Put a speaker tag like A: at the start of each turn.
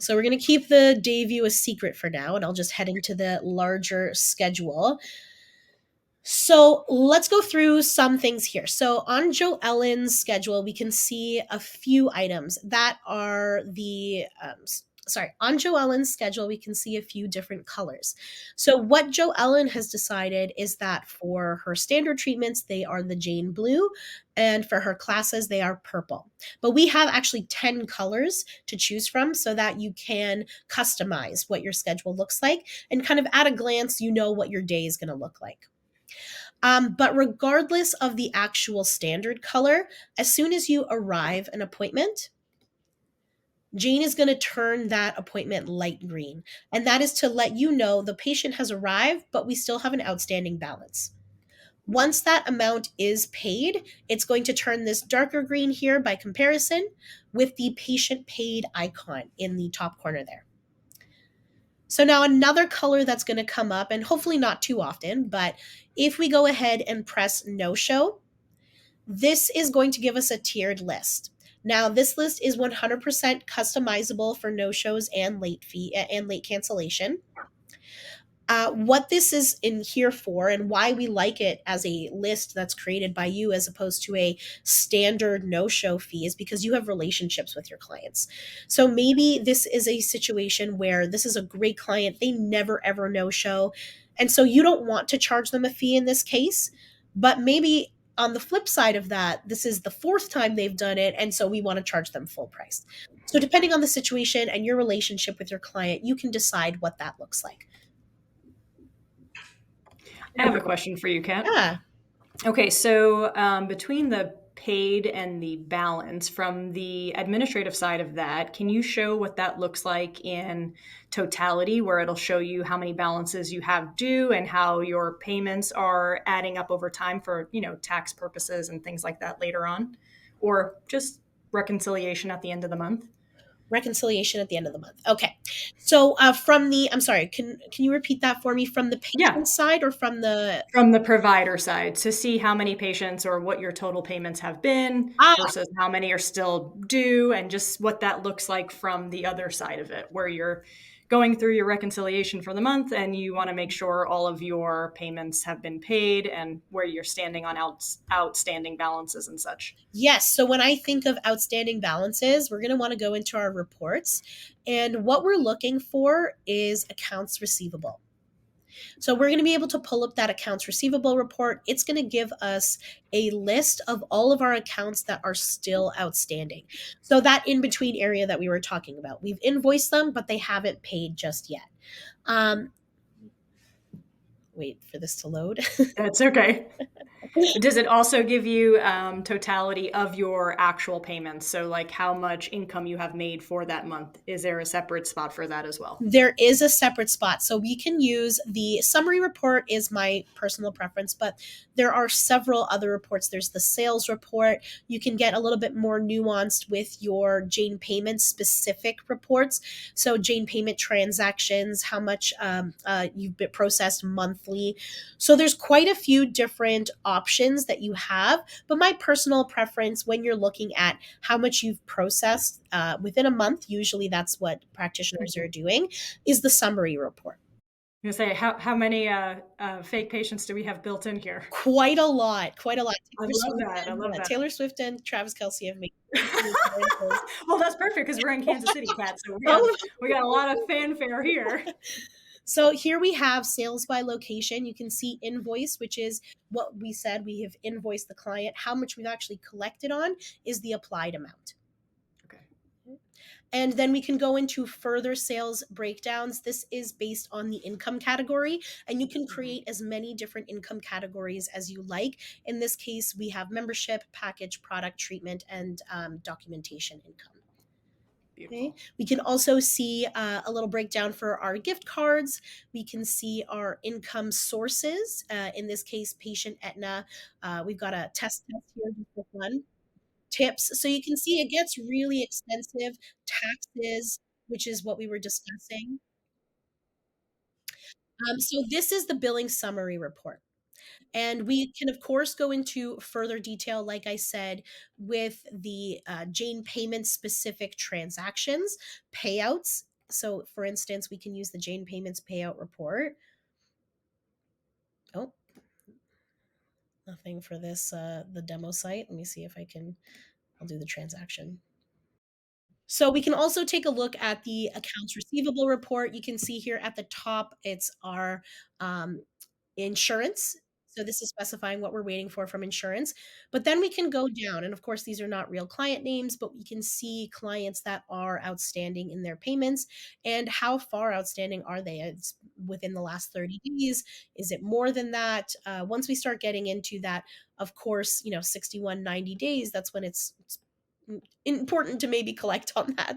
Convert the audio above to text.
A: So we're going to keep the day view a secret for now, and I'll just head into the larger schedule. So let's go through some things here. So on Joe Ellen's schedule, we can see a few items that are on Joe Ellen's schedule, we can see a few different colors. So what Joe Ellen has decided is that for her standard treatments, they are the Jane Blue, and for her classes, they are purple. But we have actually 10 colors to choose from so that you can customize what your schedule looks like. And kind of at a glance, you know what your day is going to look like. But regardless of the actual standard color, as soon as you arrive an appointment, Jane is going to turn that appointment light green. And that is to let you know the patient has arrived, but we still have an outstanding balance. Once that amount is paid, it's going to turn this darker green here by comparison with the patient paid icon in the top corner there. So now another color that's going to come up, and hopefully not too often, but if we go ahead and press no show, this is going to give us a tiered list. Now this list is 100% customizable for no shows and late fee and late cancellation. What this is in here for and why we like it as a list that's created by you as opposed to a standard no-show fee is because you have relationships with your clients. So maybe this is a situation where this is a great client, they never ever no-show, and so you don't want to charge them a fee in this case, but maybe on the flip side of that, this is the fourth time they've done it, and so we want to charge them full price. So depending on the situation and your relationship with your client, you can decide what that looks like.
B: I have a question for you, Kat.
A: Yeah.
B: Okay, so between the paid and the balance, from the administrative side of that, can you show what that looks like in totality, where it'll show you how many balances you have due and how your payments are adding up over time for, tax purposes and things like that later on? Or just reconciliation at the end of the month?
A: Reconciliation at the end of the month. Okay. So I'm sorry, can you repeat that for me, from the
B: Yeah,
A: patient side or from the
B: from the provider side, to see how many patients or what your total payments have been
A: ah
B: versus how many are still due, and just what that looks like from the other side of it, where you're going through your reconciliation for the month and you want to make sure all of your payments have been paid and where you're standing on outstanding balances and such?
A: yes, so when I think of outstanding balances, we're going to want to go into our reports, and what we're looking for is accounts receivable. So we're going to be able to pull up that accounts receivable report. It's going to give us a list of all of our accounts that are still outstanding. So that in between area that we were talking about, we've invoiced them, but they haven't paid just yet. Um, Wait for this to load.
B: That's okay. Does it also give you totality of your actual payments? So, like how much income you have made for that month? Is there a separate spot for that as well?
A: There is a separate spot. So we can use the summary report is my personal preference, but there are several other reports. There's the sales report. You can get a little bit more nuanced with your Jane payment specific reports. So Jane payment transactions, how much you've been processed monthly. So there's quite a few different options that you have. But my personal preference when you're looking at how much you've processed within a month, usually that's what practitioners are doing, is the summary report.
B: I'm gonna say, how many fake patients do we have built in here?
A: Quite a lot, quite a lot.
B: I love that. I love that.
A: Taylor Swift and Travis Kelsey have made
B: Well, that's perfect because we're in Kansas City, Kat. So
A: oh,
B: we got a lot of fanfare here.
A: so here we have sales by location. You can see invoice, which is what we said we have invoiced the client. How much we've actually collected on is the applied amount.
B: Okay.
A: And then we can go into further sales breakdowns. This is based on the income category, and you can create as many different income categories as you like. In this case, we have membership, package, product, treatment, and documentation income. Okay.
B: Beautiful.
A: We can also see a little breakdown for our gift cards. We can see our income sources. In this case, patient Aetna. We've got a test here just for fun. Tips. So you can see it gets really expensive. Taxes, which is what we were discussing. So this is the billing summary report. And we can, of course, go into further detail, like I said, with the Jane payment specific transactions, payouts, So for instance, we can use the Jane Payments Payout Report. Oh, nothing for this, the demo site. Let me see if I'll do the transaction. So we can also take a look at the accounts receivable report. You can see here at the top, it's our um, insurance. So this is specifying what we're waiting for from insurance. But then we can go down, and of course, these are not real client names, but we can see clients that are outstanding in their payments and how far outstanding are they? It's within the last 30 days. Is it more than that? Once we start getting into that, of course, 61, 90 days, that's when it's important to maybe collect on that.